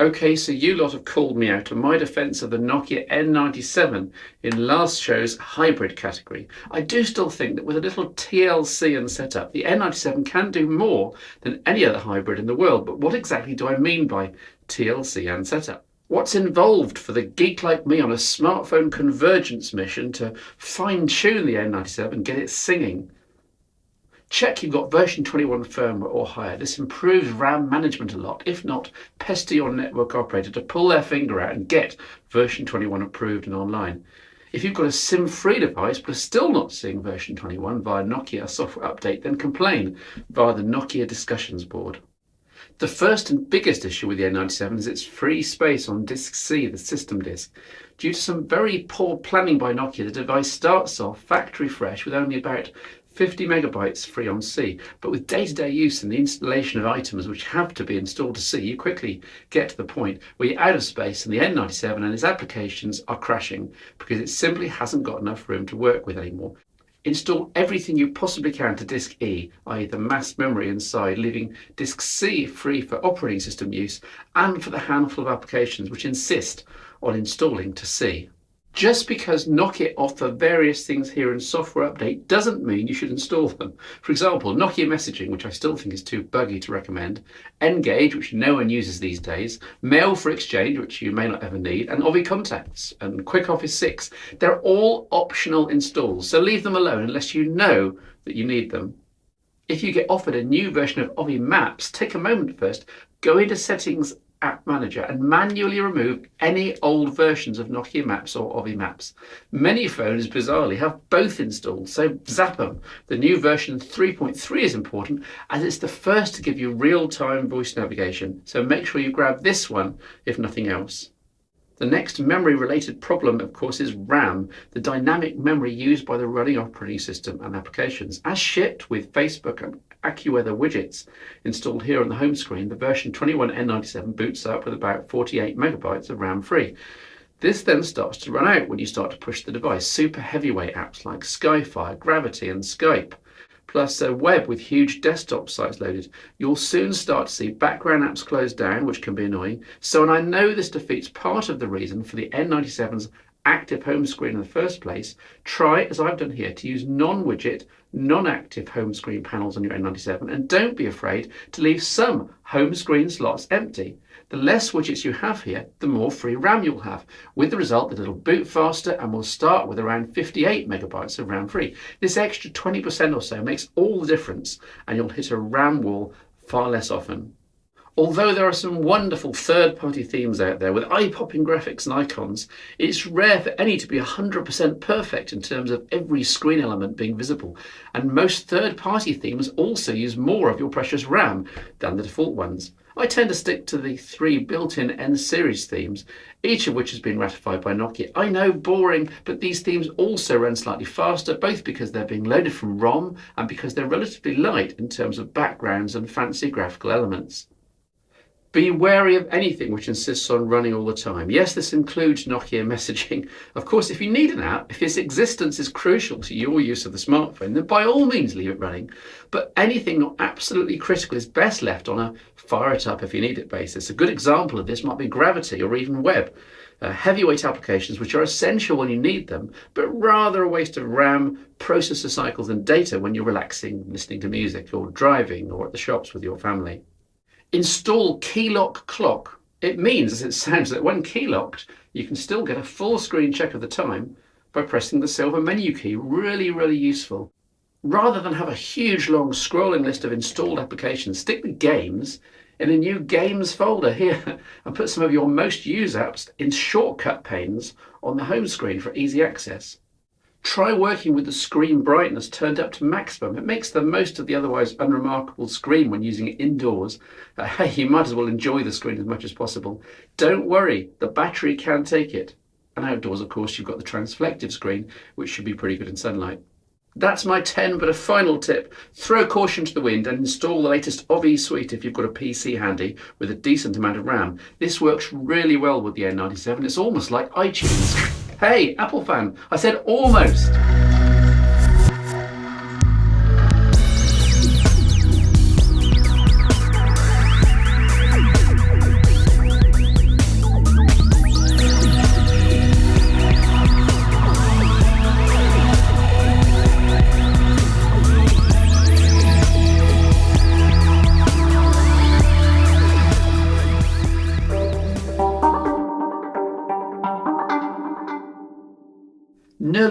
Okay, so you lot have called me out on my defense of the Nokia N97 in last show's hybrid category. I do still think that with a little TLC and setup, the N97 can do more than any other hybrid in the world. But what exactly do I mean by TLC and setup? What's involved for the geek like me on a smartphone convergence mission to fine-tune the N97 and get it singing? Check you've got version 21 firmware or higher. This improves RAM management a lot. If not, pester your network operator to pull their finger out and get version 21 approved and online. If you've got a SIM-free device but are still not seeing version 21 via Nokia software update, then complain via the Nokia discussions board. The first and biggest issue with the N97 is its free space on disk C, the system disk. Due to some very poor planning by Nokia, the device starts off factory fresh with only about 50 megabytes free on C, but with day-to-day use and the installation of items which have to be installed to C, you quickly get to the point where you're out of space and the N97 and its applications are crashing because it simply hasn't got enough room to work with anymore. Install everything you possibly can to disk E, i.e. the mass memory inside, leaving disk C free for operating system use and for the handful of applications which insist on installing to C. Just because Nokia offer various things here in software update doesn't mean you should install them. For example, Nokia Messaging, which I still think is too buggy to recommend, Engage, which no one uses these days, Mail for Exchange, which you may not ever need, and Ovi Contacts and Quick Office 6. They're all optional installs, so leave them alone unless you know that you need them. If you get offered a new version of Ovi Maps, take a moment first, go into Settings App Manager and manually remove any old versions of Nokia Maps or Ovi Maps. Many phones, bizarrely, have both installed, so zap them. The new version 3.3 is important as it's the first to give you real-time voice navigation, so make sure you grab this one if nothing else. The next memory-related problem, of course, is RAM, the dynamic memory used by the running operating system and applications. As shipped with Facebook and AccuWeather widgets installed here on the home screen, the version 21 N97 boots up with about 48 megabytes of RAM free. This then starts to run out when you start to push the device. Super heavyweight apps like Skyfire, Gravity and Skype, plus a web with huge desktop sites loaded. You'll soon start to see background apps close down, which can be annoying. So, and I know this defeats part of the reason for the N97's active home screen in the first place, try, as I've done here, to use non-widget, non-active home screen panels on your N97, and don't be afraid to leave some home screen slots empty. The less widgets you have here, the more free RAM you'll have, with the result that it'll boot faster and will start with around 58 megabytes of RAM free. This extra 20% or so makes all the difference, and you'll hit a RAM wall far less often. Although there are some wonderful third-party themes out there with eye-popping graphics and icons, it's rare for any to be 100% perfect in terms of every screen element being visible, and most third-party themes also use more of your precious RAM than the default ones. I tend to stick to the 3 built-in N-series themes, each of which has been ratified by Nokia. I know, boring, but these themes also run slightly faster, both because they're being loaded from ROM and because they're relatively light in terms of backgrounds and fancy graphical elements. Be wary of anything which insists on running all the time. Yes, this includes Nokia Messaging. Of course, if you need an app, if its existence is crucial to your use of the smartphone, then by all means leave it running. But anything not absolutely critical is best left on a fire it up if you need it basis. A good example of this might be Gravity or even Web. Heavyweight applications which are essential when you need them, but rather a waste of RAM, processor cycles and data when you're relaxing, listening to music or driving or at the shops with your family. Install Keylock Clock. It means, as it sounds, that when keylocked, you can still get a full screen check of the time by pressing the silver menu key. Really, really useful. Rather than have a huge long scrolling list of installed applications, stick the games in a new games folder here and put some of your most used apps in shortcut panes on the home screen for easy access. Try working with the screen brightness turned up to maximum. It makes the most of the otherwise unremarkable screen when using it indoors. Hey, you might as well enjoy the screen as much as possible. Don't worry, the battery can take it. And outdoors, of course, you've got the transflective screen, which should be pretty good in sunlight. That's my 10, but a final tip. Throw caution to the wind and install the latest Ovi suite if you've got a PC handy with a decent amount of RAM. This works really well with the N97. It's almost like iTunes. Hey, Apple fan, I said almost.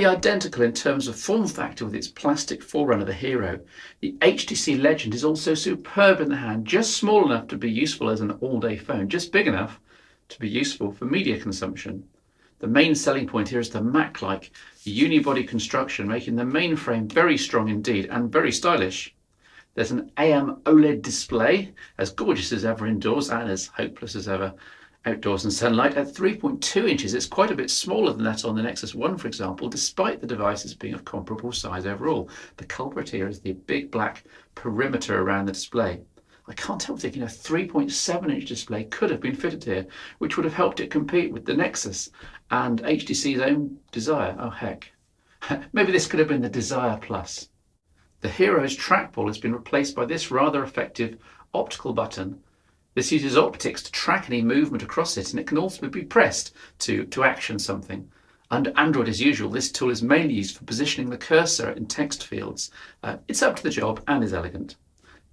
nearly identical in terms of form factor with its plastic forerunner, the Hero. The HTC Legend is also superb in the hand, just small enough to be useful as an all-day phone, just big enough to be useful for media consumption. The main selling point here is the Mac-like unibody construction, making the mainframe very strong indeed and very stylish. There's an AM OLED display, as gorgeous as ever indoors and as hopeless as ever outdoors in sunlight. At 3.2 inches, it's quite a bit smaller than that on the Nexus 1, for example, despite the devices being of comparable size overall. The culprit here is the big black perimeter around the display. I can't help thinking a 3.7-inch display could have been fitted here, which would have helped it compete with the Nexus and HTC's own Desire. Oh heck, maybe this could have been the Desire Plus. The Hero's trackball has been replaced by this rather effective optical button. This uses optics to track any movement across it, and it can also be pressed to action something. Under Android, as usual, this tool is mainly used for positioning the cursor in text fields. It's up to the job and is elegant.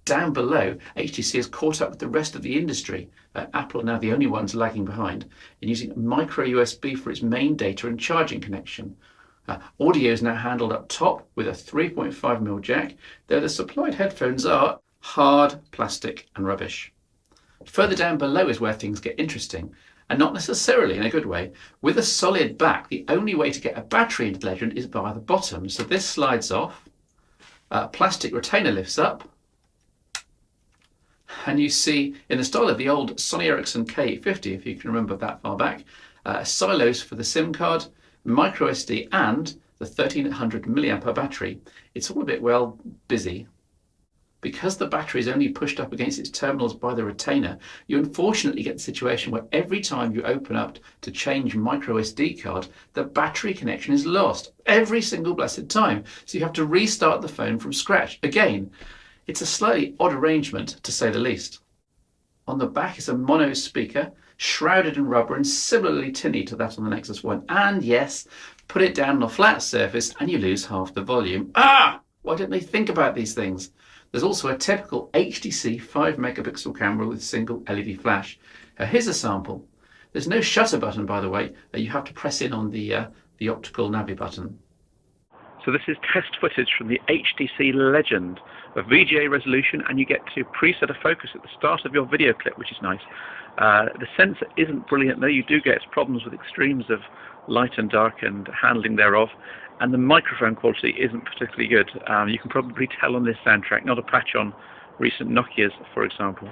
Down below, HTC has caught up with the rest of the industry. Apple are now the only ones lagging behind in using micro USB for its main data and charging connection. Audio is now handled up top with a 3.5mm jack, though the supplied headphones are hard, plastic and rubbish. Further down below is where things get interesting, and not necessarily in a good way. With a solid back, the only way to get a battery into the Legend is via the bottom. So this slides off, a plastic retainer lifts up, and you see, in the style of the old Sony Ericsson K850, if you can remember that far back, silos for the SIM card, micro SD and the 1300 mAh battery. It's all a bit, well, busy. Because the battery is only pushed up against its terminals by the retainer, you unfortunately get the situation where every time you open up to change micro SD card, the battery connection is lost every single blessed time. So you have to restart the phone from scratch again. It's a slightly odd arrangement, to say the least. On the back is a mono speaker, shrouded in rubber and similarly tinny to that on the Nexus 1. And yes, put it down on a flat surface and you lose half the volume. Why didn't they think about these things? There's also a typical HTC 5-megapixel camera with single LED flash. Here's a sample. There's no shutter button, by the way. You have to press in on the optical navi button. So this is test footage from the HTC Legend, a VGA resolution, and you get to preset a focus at the start of your video clip, which is nice. The sensor isn't brilliant, though. You do get problems with extremes of light and dark and handling thereof, and the microphone quality isn't particularly good. You can probably tell on this soundtrack, not a patch on recent Nokias, for example.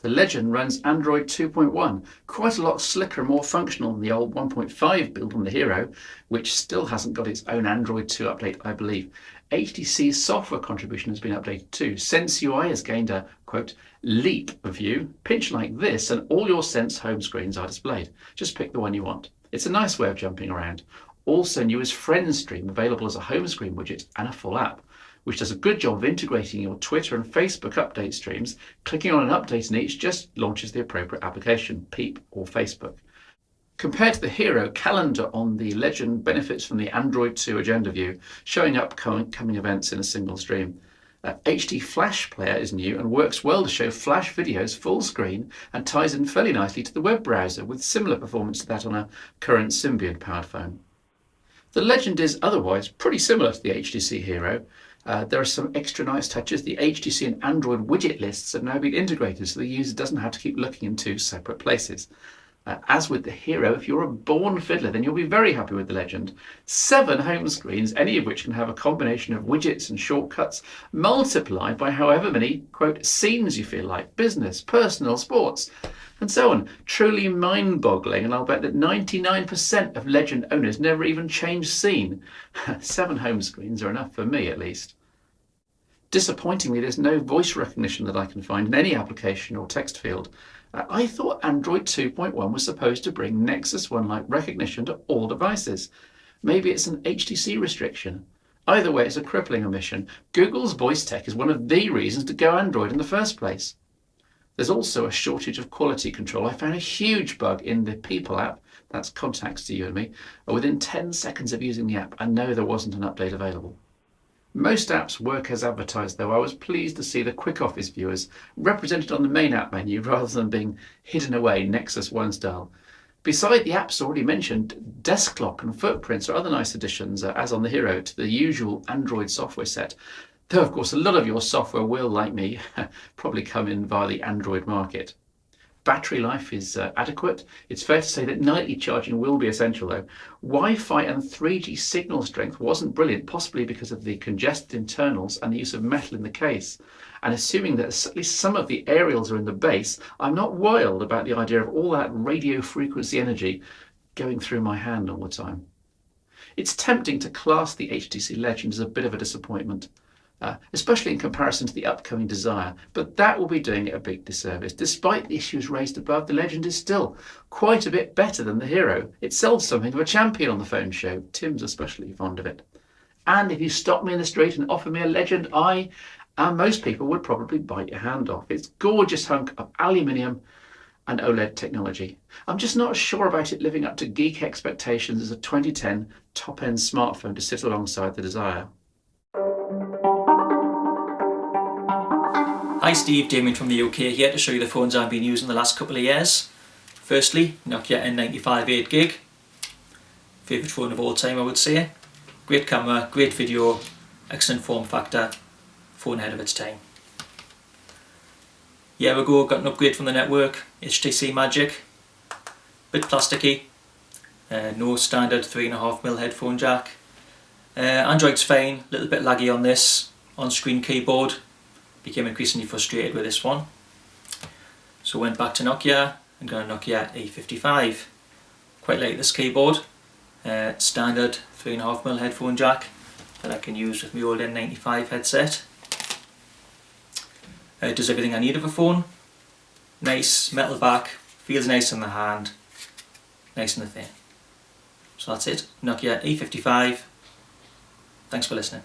The Legend runs Android 2.1, quite a lot slicker and more functional than the old 1.5 build on the Hero, which still hasn't got its own Android 2 update, I believe. HTC's software contribution has been updated too. Sense UI has gained a, quote, leap view. Pinch like this and all your Sense home screens are displayed. Just pick the one you want. It's a nice way of jumping around. Also new is Friends Stream, available as a home screen widget and a full app, which does a good job of integrating your Twitter and Facebook update streams. Clicking on an update in each just launches the appropriate application, Peep or Facebook. Compared to the Hero, Calendar on the Legend benefits from the Android 2 agenda view, showing upcoming events in a single stream. HD Flash Player is new and works well to show Flash videos full screen and ties in fairly nicely to the web browser with similar performance to that on a current Symbian powered phone. The Legend is otherwise pretty similar to the HTC Hero. There are some extra nice touches. The HTC and Android widget lists have now been integrated so the user doesn't have to keep looking in two separate places. As with the Hero, if you're a born fiddler, then you'll be very happy with the Legend. 7 home screens, any of which can have a combination of widgets and shortcuts, multiplied by however many, quote, scenes you feel like, business, personal, sports, and so on. Truly mind-boggling, and I'll bet that 99% of Legend owners never even change scene. 7 home screens are enough for me, at least. Disappointingly, there's no voice recognition that I can find in any application or text field. I thought Android 2.1 was supposed to bring Nexus 1-like recognition to all devices. Maybe it's an HTC restriction. Either way, it's a crippling omission. Google's voice tech is one of the reasons to go Android in the first place. There's also a shortage of quality control. I found a huge bug in the People app, that's contacts to you and me, within 10 seconds of using the app, and no, there wasn't an update available. Most apps work as advertised, though. I was pleased to see the Quick Office viewers represented on the main app menu rather than being hidden away Nexus 1 style. Beside the apps already mentioned, Desk Clock and Footprints are other nice additions, as on the Hero, to the usual Android software set. Though, of course, a lot of your software will, like me, probably come in via the Android market. Battery life is adequate. It's fair to say that nightly charging will be essential though. Wi-Fi and 3G signal strength wasn't brilliant, possibly because of the congested internals and the use of metal in the case. And assuming that at least some of the aerials are in the base, I'm not wild about the idea of all that radio frequency energy going through my hand all the time. It's tempting to class the HTC Legend as a bit of a disappointment. Especially in comparison to the upcoming Desire, but that will be doing it a big disservice. Despite the issues raised above, the Legend is still quite a bit better than the Hero. Itself something of a champion on the phone show. Tim's especially fond of it. And if you stop me in the street and offer me a Legend, I, and most people, would probably bite your hand off. It's a gorgeous hunk of aluminium and OLED technology. I'm just not sure about it living up to geek expectations as a 2010 top-end smartphone to sit alongside the Desire. Hi Steve, Damien from the UK here to show you the phones I've been using the last couple of years. Firstly, Nokia N95 8GB. Favourite phone of all time, I would say. Great camera, great video, excellent form factor, phone ahead of its time. A year ago got an upgrade from the network, HTC Magic. Bit plasticky, no standard 3.5mm headphone jack. Android's fine, a little bit laggy on this, on-screen keyboard. Became increasingly frustrated with this one, so went back to Nokia and got a Nokia A55. Quite like this keyboard, standard 3.5mm headphone jack that I can use with my old N95 headset. It does everything I need of a phone. Nice metal back, feels nice in the hand, nice and thin. So that's it, Nokia A55. Thanks for listening.